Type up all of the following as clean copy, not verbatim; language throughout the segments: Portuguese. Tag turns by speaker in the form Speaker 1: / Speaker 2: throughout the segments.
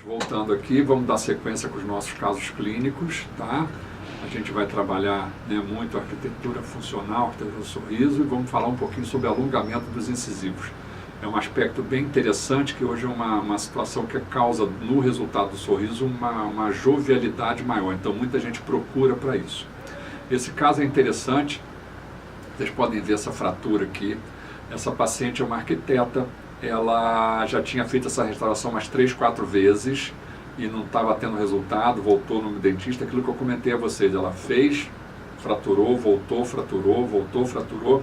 Speaker 1: Voltando aqui, vamos dar sequência com os nossos casos clínicos, tá? A gente vai trabalhar, né, muito a arquitetura funcional, a arquitetura do sorriso, e vamos falar um pouquinho sobre alongamento dos incisivos. É um aspecto bem interessante, que hoje é uma situação que causa no resultado do sorriso uma jovialidade maior, então muita gente procura para isso. Esse caso é interessante, vocês podem ver essa fratura aqui. Essa paciente é uma arquiteta, ela já tinha feito essa restauração umas 3, 4 vezes e não estava tendo resultado, voltou no dentista, aquilo que eu comentei a vocês, ela fez, fraturou, voltou, fraturou, voltou, fraturou,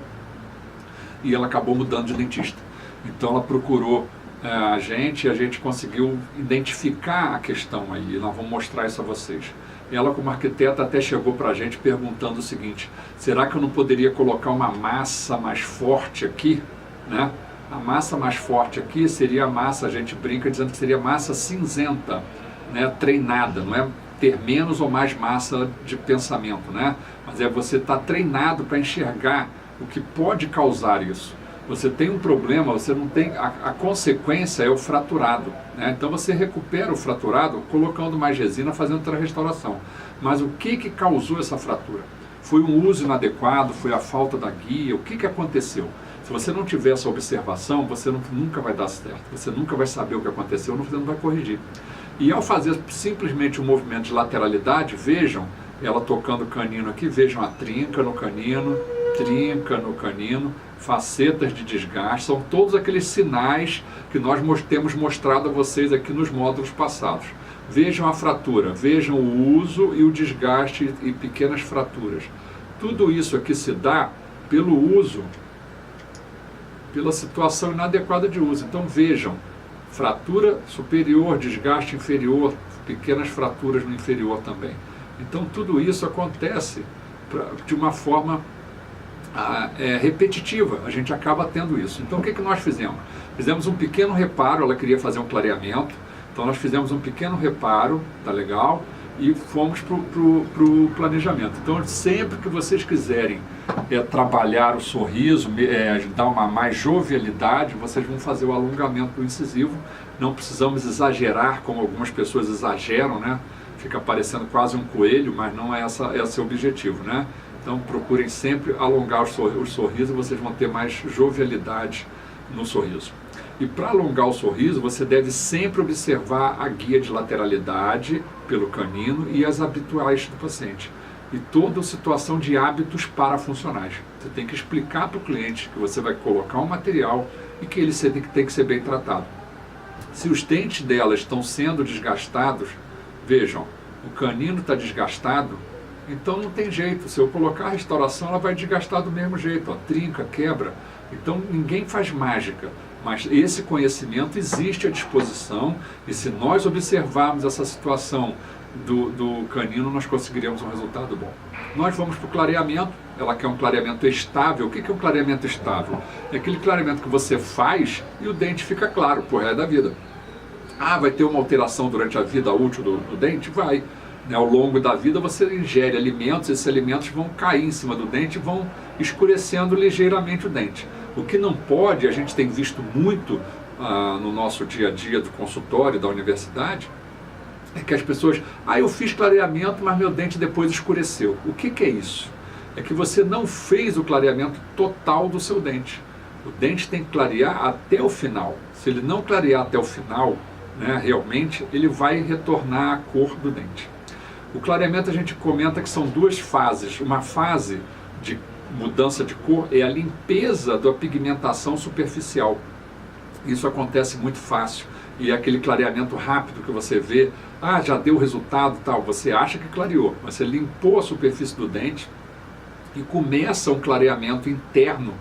Speaker 1: e ela acabou mudando de dentista. Então ela procurou a gente e a gente conseguiu identificar a questão aí, e nós vamos mostrar isso a vocês. Ela, como arquiteta, até chegou para a gente perguntando o seguinte: será que eu não poderia colocar uma massa mais forte aqui, né? A massa mais forte aqui seria a massa, a gente brinca dizendo que seria massa cinzenta, né? Treinada, não é ter menos ou mais massa de pensamento, né? Mas é você estar treinado para enxergar o que pode causar isso. Você tem um problema, você não tem, a consequência é o fraturado, né? Então você recupera o fraturado colocando mais resina, fazendo outra restauração. Mas o que causou essa fratura? Foi um uso inadequado, foi a falta da guia, o que aconteceu? Se você não tiver essa observação, você nunca vai dar certo, você nunca vai saber o que aconteceu, você não vai corrigir. E ao fazer simplesmente um movimento de lateralidade, vejam, ela tocando o canino aqui, vejam a trinca no canino, facetas de desgaste, são todos aqueles sinais que nós temos mostrado a vocês aqui nos módulos passados. Vejam a fratura, vejam o uso e o desgaste e pequenas fraturas. Tudo isso aqui se dá pelo uso, pela situação inadequada de uso. Então vejam, fratura superior, desgaste inferior, pequenas fraturas no inferior também. Então tudo isso acontece de uma forma repetitiva, a gente acaba tendo isso. Então o que nós fizemos? Fizemos um pequeno reparo, ela queria fazer um clareamento, então nós fizemos um pequeno reparo, tá legal? E fomos para o planejamento. Então sempre que vocês quiserem trabalhar o sorriso, dar uma mais jovialidade, vocês vão fazer o alongamento do incisivo. Não precisamos exagerar, como algumas pessoas exageram, né? Fica parecendo quase um coelho, mas não é esse o objetivo, né? Então procurem sempre alongar o sorriso, vocês vão ter mais jovialidade no sorriso. E para alongar o sorriso, você deve sempre observar a guia de lateralidade pelo canino e as habituais do paciente. E toda a situação de hábitos parafuncionais. Você tem que explicar para o cliente que você vai colocar um material e que ele tem que ser bem tratado. Se os dentes dela estão sendo desgastados, vejam, o canino está desgastado, então não tem jeito, se eu colocar a restauração ela vai desgastar do mesmo jeito, ó, trinca, quebra. Então ninguém faz mágica, mas esse conhecimento existe à disposição e se nós observarmos essa situação do canino, nós conseguiremos um resultado bom. Nós vamos para o clareamento, ela quer um clareamento estável. O que é um clareamento estável? É aquele clareamento que você faz e o dente fica claro pro resto da vida. Ah, vai ter uma alteração durante a vida útil do dente? Vai. Ao longo da vida você ingere alimentos, esses alimentos vão cair em cima do dente e vão escurecendo ligeiramente o dente. O que não pode, a gente tem visto muito no nosso dia a dia do consultório, da universidade, é que as pessoas, eu fiz clareamento, mas meu dente depois escureceu. O que é isso? É que você não fez o clareamento total do seu dente. O dente tem que clarear até o final. Se ele não clarear até o final, né, realmente, ele vai retornar à cor do dente. O clareamento a gente comenta que são duas fases. Uma fase de mudança de cor é a limpeza da pigmentação superficial. Isso acontece muito fácil. E é aquele clareamento rápido que você vê, já deu resultado, tal. Você acha que clareou, mas você limpou a superfície do dente e começa um clareamento interno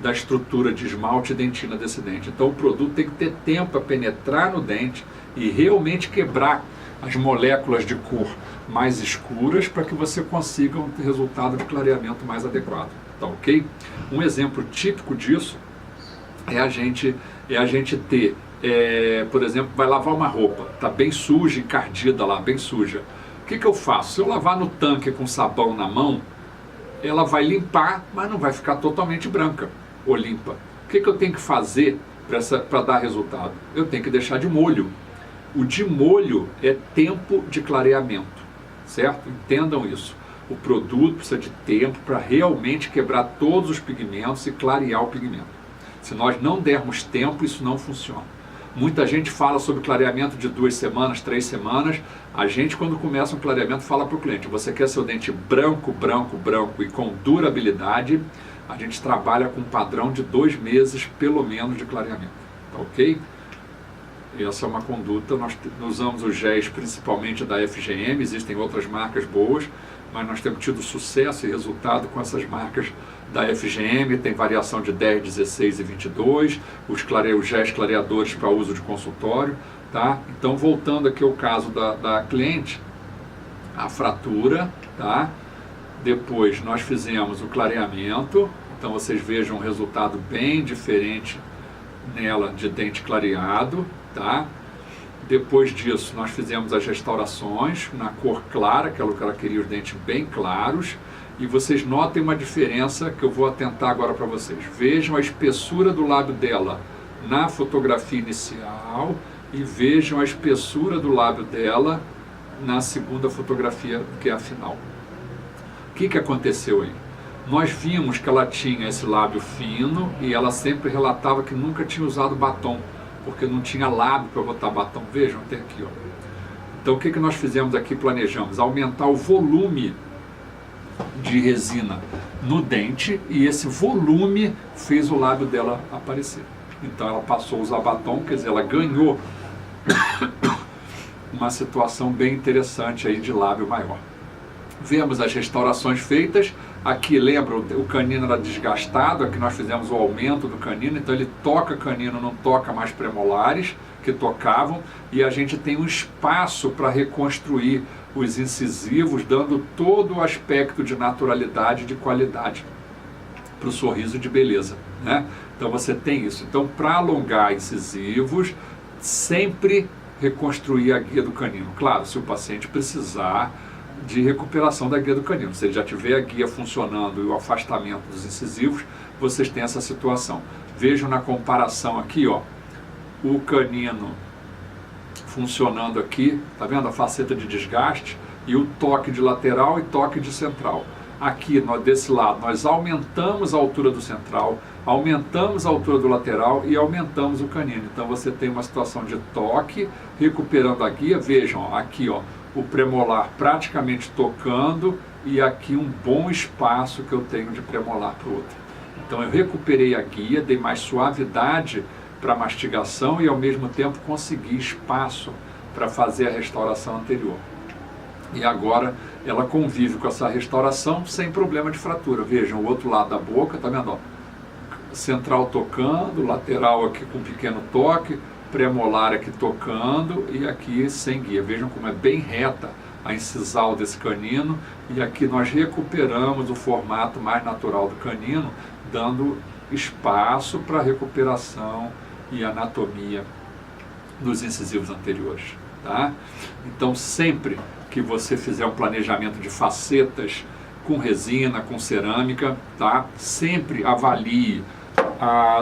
Speaker 1: da estrutura de esmalte e dentina desse dente. Então o produto tem que ter tempo para penetrar no dente e realmente quebrar as moléculas de cor mais escuras para que você consiga um resultado de clareamento mais adequado, tá ok? Um exemplo típico disso é a gente ter, por exemplo, vai lavar uma roupa, tá bem suja, encardida lá, bem suja. O que eu faço? Se eu lavar no tanque com sabão na mão, ela vai limpar, mas não vai ficar totalmente branca ou limpa. O que eu tenho que fazer para dar resultado? Eu tenho que deixar de molho. O de molho é tempo de clareamento, certo? Entendam isso. O produto precisa de tempo para realmente quebrar todos os pigmentos e clarear o pigmento. Se nós não dermos tempo, isso não funciona. Muita gente fala sobre clareamento de 2 semanas, 3 semanas. A gente, quando começa um clareamento, fala para o cliente: você quer seu dente branco, branco, branco e com durabilidade? A gente trabalha com um padrão de 2 meses, pelo menos, de clareamento. Tá ok? Essa é uma conduta. Nós usamos os géis principalmente da FGM, existem outras marcas boas, mas nós temos tido sucesso e resultado com essas marcas da FGM. Tem variação de 10, 16 e 22, os géis clareadores para uso de consultório, tá? Então, voltando aqui ao caso da cliente, a fratura, tá? Depois nós fizemos o clareamento, então vocês vejam um resultado bem diferente nela de dente clareado, tá? Depois disso, nós fizemos as restaurações na cor clara, que ela queria os dentes bem claros. E vocês notem uma diferença que eu vou atentar agora para vocês. Vejam a espessura do lábio dela na fotografia inicial e vejam a espessura do lábio dela na segunda fotografia, que é a final. O que aconteceu aí? Nós vimos que ela tinha esse lábio fino e ela sempre relatava que nunca tinha usado batom, porque não tinha lábio para botar batom. Vejam até aqui, ó. Então o que nós fizemos aqui? Planejamos aumentar o volume de resina no dente e esse volume fez o lábio dela aparecer. Então ela passou a usar batom, quer dizer, ela ganhou uma situação bem interessante aí de lábio maior. Vemos as restaurações feitas. Aqui, lembra, o canino era desgastado, aqui nós fizemos o aumento do canino, então ele toca canino, não toca mais premolares que tocavam, e a gente tem um espaço para reconstruir os incisivos, dando todo o aspecto de naturalidade e de qualidade para o sorriso de beleza, né? Então você tem isso. Então, para alongar incisivos, sempre reconstruir a guia do canino. Claro, se o paciente precisar de recuperação da guia do canino. Se ele já tiver a guia funcionando e o afastamento dos incisivos, vocês têm essa situação. Vejam na comparação aqui, ó, o canino funcionando aqui, tá vendo a faceta de desgaste e o toque de lateral e toque de central. Aqui, desse lado, nós aumentamos a altura do central, aumentamos a altura do lateral e aumentamos o canino. Então você tem uma situação de toque, recuperando a guia. Vejam, ó, aqui, ó, o premolar praticamente tocando e aqui um bom espaço que eu tenho de premolar para o outro. Então eu recuperei a guia, dei mais suavidade para a mastigação e ao mesmo tempo consegui espaço para fazer a restauração anterior. E agora ela convive com essa restauração sem problema de fratura. Vejam o outro lado da boca, tá vendo? Ó? Central tocando, lateral aqui com um pequeno toque, premolar aqui tocando e aqui sem guia. Vejam como é bem reta a incisal desse canino e aqui nós recuperamos o formato mais natural do canino, dando espaço para a recuperação e anatomia dos incisivos anteriores, tá? Então sempre que você fizer um planejamento de facetas com resina, com cerâmica, tá? Sempre avalie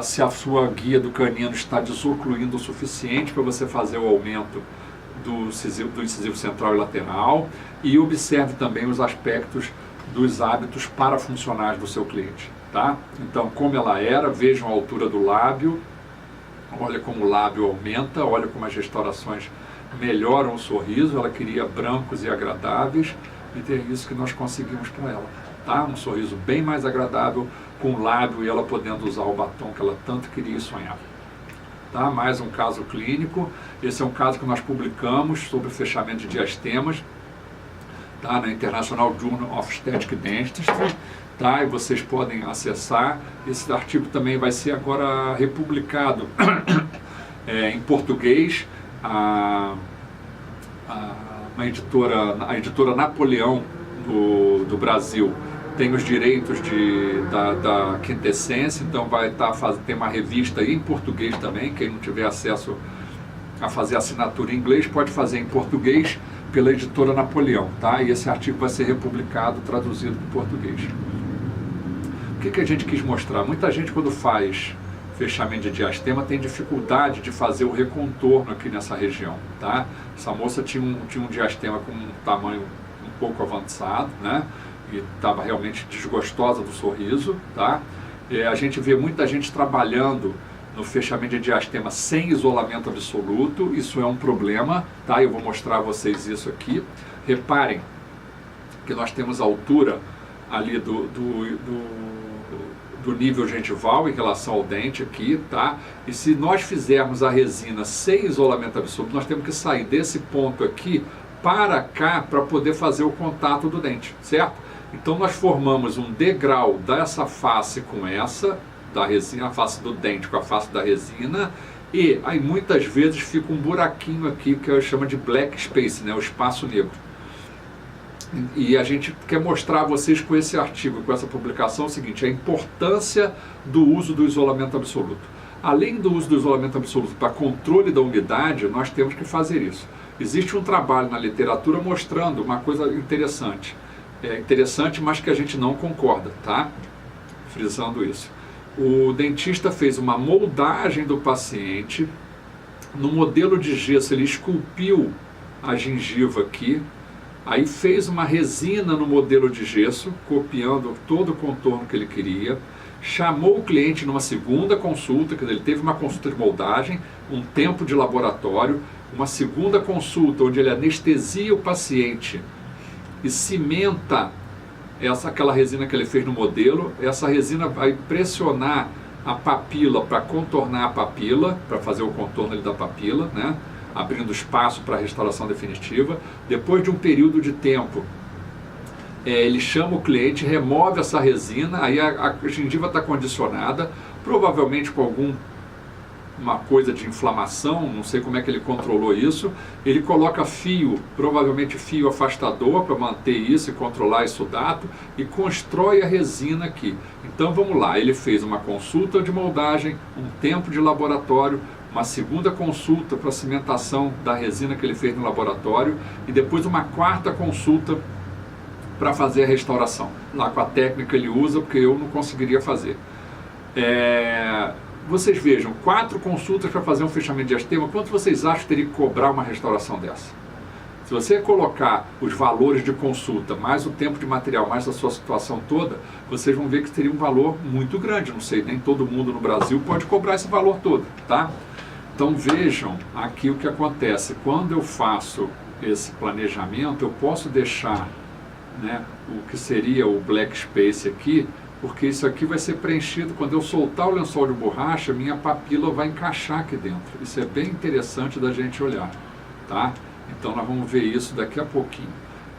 Speaker 1: se a sua guia do canino está desocluindo o suficiente para você fazer o aumento do incisivo central e lateral, e observe também os aspectos dos hábitos parafuncionais do seu cliente, tá? Então, como ela era, vejam a altura do lábio, olha como o lábio aumenta, olha como as restaurações melhoram o sorriso. Ela queria brancos e agradáveis, e é isso que nós conseguimos para ela, tá? Um sorriso bem mais agradável, com o lábio e ela podendo usar o batom que ela tanto queria e sonhava. Tá? Mais um caso clínico. Esse é um caso que nós publicamos sobre o fechamento de diastemas, tá? Na International Journal of Aesthetic Dentistry, tá? E vocês podem acessar. Esse artigo também vai ser agora republicado em português. A editora Napoleão do Brasil tem os direitos da Quintessência, então vai tem uma revista aí em português também. Quem não tiver acesso a fazer assinatura em inglês pode fazer em português pela editora Napoleão, tá? E esse artigo vai ser republicado, traduzido para o português. O que a gente quis mostrar? Muita gente, quando faz fechamento de diastema tem dificuldade de fazer o recontorno aqui nessa região, tá? Essa moça tinha um diastema com um tamanho um pouco avançado, né? E estava realmente desgostosa do sorriso, tá? A gente vê muita gente trabalhando no fechamento de diastema sem isolamento absoluto, isso é um problema, tá? Eu vou mostrar a vocês isso aqui. Reparem que nós temos a altura ali do nível gengival em relação ao dente aqui, tá? E se nós fizermos a resina sem isolamento absoluto, nós temos que sair desse ponto aqui para cá para poder fazer o contato do dente, certo? Então nós formamos um degrau dessa face com essa, da resina, a face do dente com a face da resina, e aí muitas vezes fica um buraquinho aqui que eu chamo de black space, né? O espaço negro. E a gente quer mostrar a vocês com esse artigo, com essa publicação, o seguinte: a importância do uso do isolamento absoluto. Além do uso do isolamento absoluto para controle da umidade, nós temos que fazer isso. Existe um trabalho na literatura mostrando uma coisa interessante. Interessante, mas que a gente não concorda, tá? Frisando isso. O dentista fez uma moldagem do paciente. No modelo de gesso, ele esculpiu a gengiva aqui. Aí fez uma resina no modelo de gesso, copiando todo o contorno que ele queria. Chamou o cliente numa segunda consulta, quer dizer, ele teve uma consulta de moldagem, um tempo de laboratório, uma segunda consulta onde ele anestesia o paciente e cimenta aquela resina que ele fez no modelo. Essa resina vai pressionar a papila para contornar a papila, para fazer o contorno ali da papila, né? Abrindo espaço para a restauração definitiva. Depois de um período de tempo, ele chama o cliente, remove essa resina, aí a gengiva está condicionada, provavelmente com uma coisa de inflamação, não sei como é que ele controlou isso. Ele coloca fio, provavelmente fio afastador, para manter isso e controlar esse dato, e constrói a resina aqui. Então vamos lá, ele fez uma consulta de moldagem, um tempo de laboratório, uma segunda consulta para a cimentação da resina que ele fez no laboratório, e depois uma quarta consulta para fazer a restauração, lá com a técnica que ele usa, porque eu não conseguiria fazer. Vocês vejam, 4 consultas para fazer um fechamento de diastema. Quanto vocês acham que teria que cobrar uma restauração dessa? Se você colocar os valores de consulta, mais o tempo de material, mais a sua situação toda, vocês vão ver que teria um valor muito grande. Não sei, nem todo mundo no Brasil pode cobrar esse valor todo, tá? Então vejam aqui o que acontece. Quando eu faço esse planejamento, eu posso deixar, né, o que seria o black space aqui, porque isso aqui vai ser preenchido. Quando eu soltar o lençol de borracha, minha papila vai encaixar aqui dentro. Isso é bem interessante da gente olhar, tá? Então nós vamos ver isso daqui a pouquinho.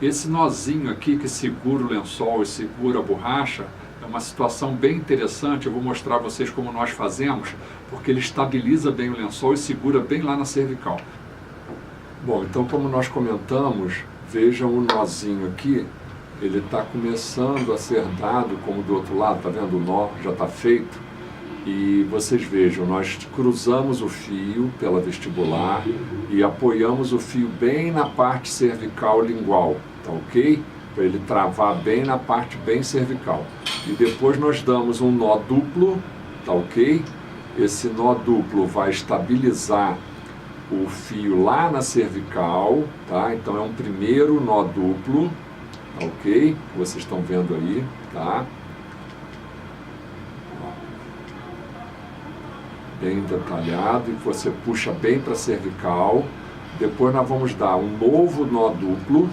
Speaker 1: Esse nozinho aqui que segura o lençol e segura a borracha é uma situação bem interessante. Eu vou mostrar a vocês como nós fazemos, porque ele estabiliza bem o lençol e segura bem lá na cervical. Bom, então como nós comentamos, vejam o nozinho aqui. Ele está começando a ser dado, como do outro lado, está vendo? O nó já está feito. E vocês vejam, nós cruzamos o fio pela vestibular e apoiamos o fio bem na parte cervical lingual, tá ok? Para ele travar bem na parte bem cervical. E depois nós damos um nó duplo, tá ok? Esse nó duplo vai estabilizar o fio lá na cervical, tá? Então é um primeiro nó duplo. Ok? Vocês estão vendo aí, tá? Bem detalhado, e você puxa bem para a cervical. Depois nós vamos dar um novo nó duplo,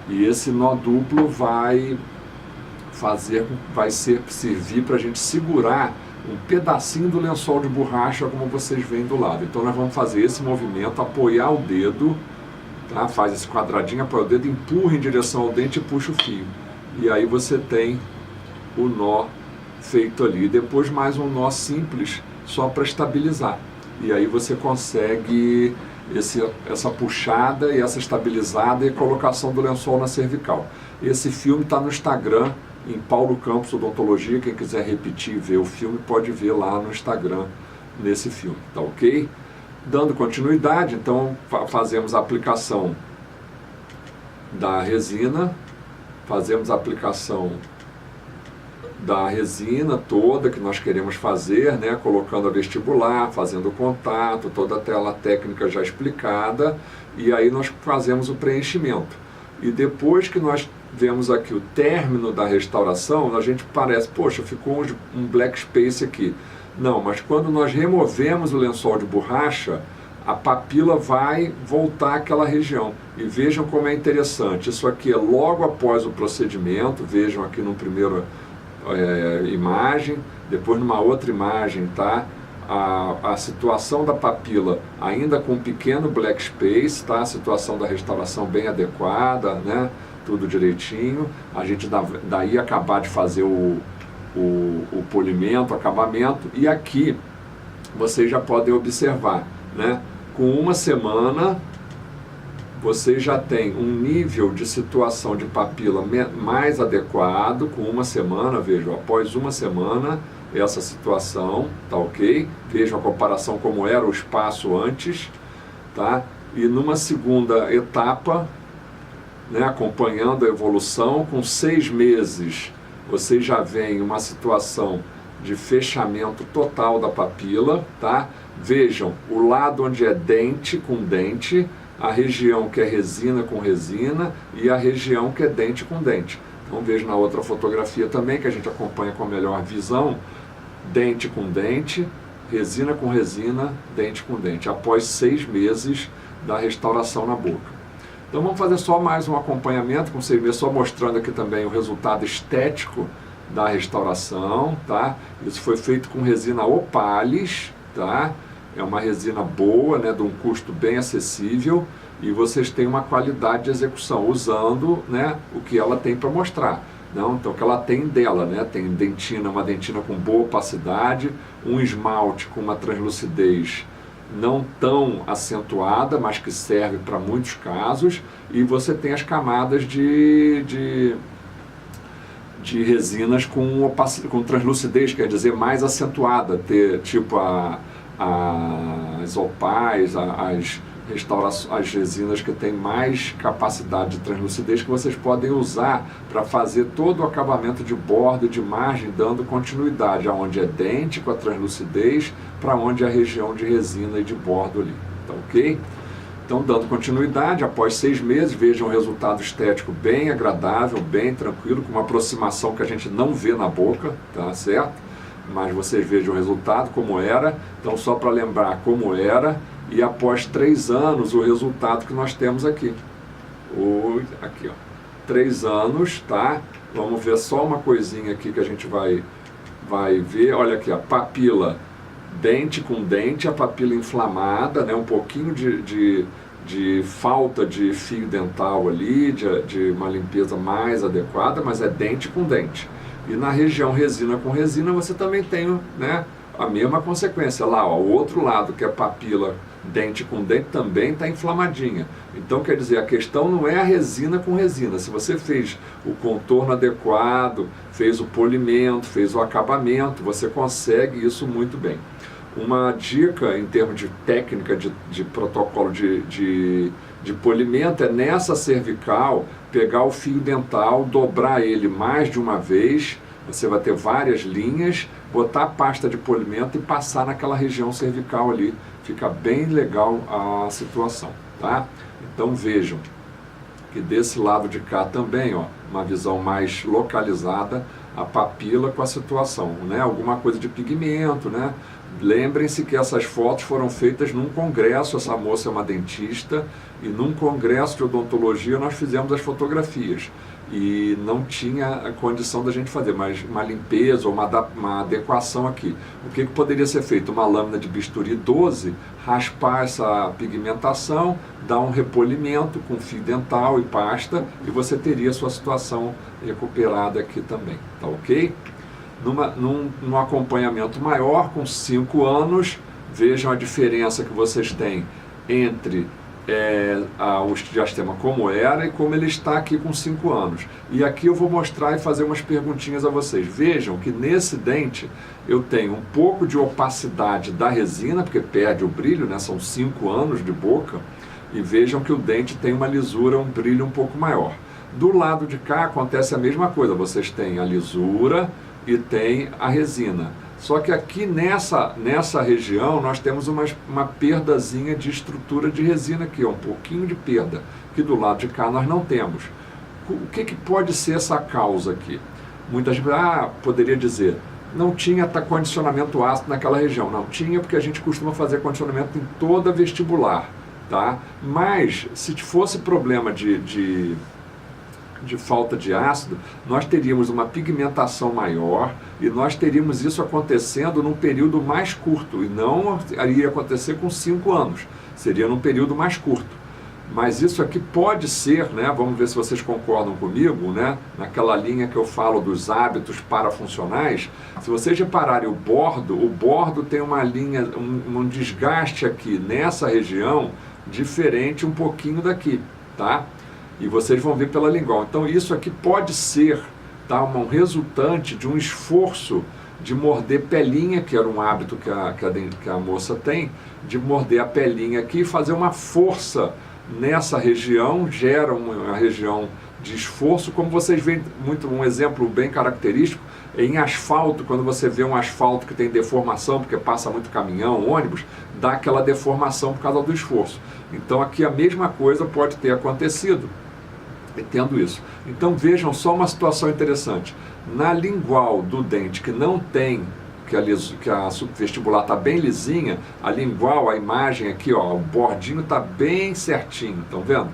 Speaker 1: e esse nó duplo vai servir para a gente segurar um pedacinho do lençol de borracha, como vocês veem do lado. Então nós vamos fazer esse movimento, apoiar o dedo, tá? Faz esse quadradinho, apoia o dedo, empurra em direção ao dente e puxa o fio. E aí você tem o nó feito ali. Depois mais um nó simples, só para estabilizar. E aí você consegue essa puxada e essa estabilizada e colocação do lençol na cervical. Esse filme está no Instagram, em Paulo Campos Odontologia. Quem quiser repetir e ver o filme, pode ver lá no Instagram, nesse filme, tá ok? Dando continuidade, então fazemos a aplicação da resina, fazemos a aplicação da resina toda que nós queremos fazer, né, colocando a vestibular, fazendo o contato, toda a tela técnica já explicada, e aí nós fazemos o preenchimento. E depois que nós vemos aqui o término da restauração, a gente parece, poxa, ficou um black space aqui. Não, mas quando nós removemos o lençol de borracha, a papila vai voltar àquela região. E vejam como é interessante, isso aqui é logo após o procedimento, vejam aqui no primeiro imagem, depois numa outra imagem, tá? A situação da papila ainda com um pequeno black space, tá? A situação da restauração bem adequada, né? Tudo direitinho. A gente daí acabar de fazer o polimento, acabamento, e aqui vocês já podem observar, né? Com uma semana você já tem um nível de situação de papila mais adequado. Com uma semana, vejam, após uma semana, essa situação, tá ok? Vejam a comparação como era o espaço antes, tá? E numa segunda etapa, né, acompanhando a evolução, com 6 meses, você já vem uma situação de fechamento total da papila, tá? Vejam, o lado onde é dente com dente, a região que é resina com resina e a região que é dente com dente. Então veja na outra fotografia também, que a gente acompanha com a melhor visão, dente com dente, resina com resina, dente com dente, após 6 meses da restauração na boca. Então vamos fazer só mais um acompanhamento com 6 meses, só mostrando aqui também o resultado estético da restauração, tá? Isso foi feito com resina Opales, tá? É uma resina boa, né, de um custo bem acessível, e vocês têm uma qualidade de execução usando, né, o que ela tem para mostrar. Não? Então, o que ela tem dela, né? Tem dentina, uma dentina com boa opacidade, um esmalte com uma translucidez não tão acentuada, mas que serve para muitos casos, e você tem as camadas de resinas com translucidez, quer dizer, mais acentuada, ter tipo as opais, as resinas que têm mais capacidade de translucidez, que vocês podem usar para fazer todo o acabamento de borda e de margem, dando continuidade aonde é dente com a translucidez, para onde é a região de resina e de bordo ali, tá ok? Então, dando continuidade, após 6 meses, vejam um resultado estético bem agradável, bem tranquilo, com uma aproximação que a gente não vê na boca, tá certo? Mas vocês vejam o resultado, como era. Então, só para lembrar como era, e após 3 anos, o resultado que nós temos aqui. Aqui, ó. 3 anos, tá? Vamos ver só uma coisinha aqui que a gente vai ver. Olha aqui, a papila dente com dente, a papila inflamada, né? Um pouquinho de falta de fio dental ali, de uma limpeza mais adequada, mas é dente com dente. E na região resina com resina você também tem, né, a mesma consequência. Lá, ó, o outro lado, que é papila dente com dente, também está inflamadinha. Então, quer dizer, a questão não é a resina com resina. Se você fez o contorno adequado, fez o polimento, fez o acabamento, você consegue isso muito bem. Uma dica em termos de técnica de protocolo de polimento é nessa cervical pegar o fio dental, dobrar ele mais de uma vez, você vai ter várias linhas, botar a pasta de polimento e passar naquela região cervical ali, fica bem legal a situação, tá? Então vejam que desse lado de cá também, ó, uma visão mais localizada, a papila com a situação, né? Alguma coisa de pigmento, né? Lembrem-se que essas fotos foram feitas num congresso, essa moça é uma dentista, e num congresso de odontologia nós fizemos as fotografias. E não tinha a condição da gente fazer, mas uma limpeza ou uma adequação aqui. O que poderia ser feito? Uma lâmina de bisturi 12, raspar essa pigmentação, dar um repolimento com fio dental e pasta, e você teria a sua situação recuperada aqui também, tá ok? Num acompanhamento maior, com 5 anos, vejam a diferença que vocês têm entre o diastema como era e como ele está aqui com 5 anos. E aqui eu vou mostrar e fazer umas perguntinhas a vocês. Vejam que nesse dente eu tenho um pouco de opacidade da resina, porque perde o brilho, né? São 5 anos de boca, e vejam que o dente tem uma lisura, um brilho um pouco maior. Do lado de cá acontece a mesma coisa, vocês têm a lisura, e tem a resina. Só que aqui nessa região nós temos uma perdazinha de estrutura de resina aqui, um pouquinho de perda, que do lado de cá nós não temos. O que pode ser essa causa aqui? Muita gente poderia dizer, não tinha condicionamento ácido naquela região. Não tinha, porque a gente costuma fazer condicionamento em toda vestibular, tá? Mas se fosse problema de falta de ácido, nós teríamos uma pigmentação maior e nós teríamos isso acontecendo num período mais curto, e não iria acontecer com 5 anos, seria num período mais curto. Mas isso aqui pode ser, né, vamos ver se vocês concordam comigo, né, naquela linha que eu falo dos hábitos parafuncionais. Se vocês repararem o bordo tem uma linha, um desgaste aqui nessa região, diferente um pouquinho daqui, tá? E vocês vão ver pela lingual. Então isso aqui pode ser, tá, um resultante de um esforço de morder pelinha, que era um hábito que a moça tem, de morder a pelinha aqui e fazer uma força nessa região, gera uma região de esforço, como vocês veem, um exemplo bem característico, em asfalto, quando você vê um asfalto que tem deformação, porque passa muito caminhão, ônibus, dá aquela deformação por causa do esforço. Então aqui a mesma coisa pode ter acontecido, tendo isso. Então vejam só uma situação interessante. Na lingual do dente que não tem, que a subvestibular está bem lisinha, a lingual, a imagem aqui, ó, o bordinho está bem certinho, estão vendo?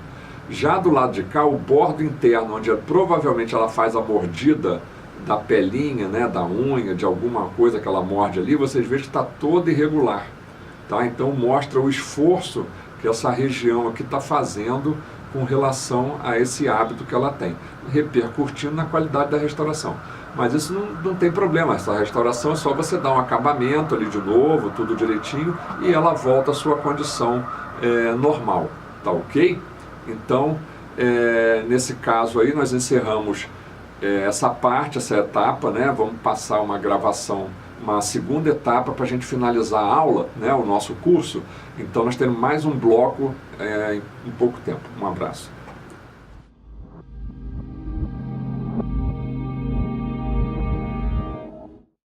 Speaker 1: Já do lado de cá, o bordo interno, onde provavelmente ela faz a mordida da pelinha, né, da unha, de alguma coisa que ela morde ali, vocês veem que está todo irregular, tá? Então mostra o esforço que essa região aqui está fazendo com relação a esse hábito que ela tem, repercutindo na qualidade da restauração. Mas isso não tem problema, essa restauração é só você dar um acabamento ali de novo, tudo direitinho, e ela volta à sua condição normal, tá ok? Então, nesse caso aí, nós encerramos essa parte, essa etapa, né? Vamos passar uma gravação, uma segunda etapa para a gente finalizar a aula, né? O nosso curso. Então nós temos mais um bloco em pouco tempo. Um abraço.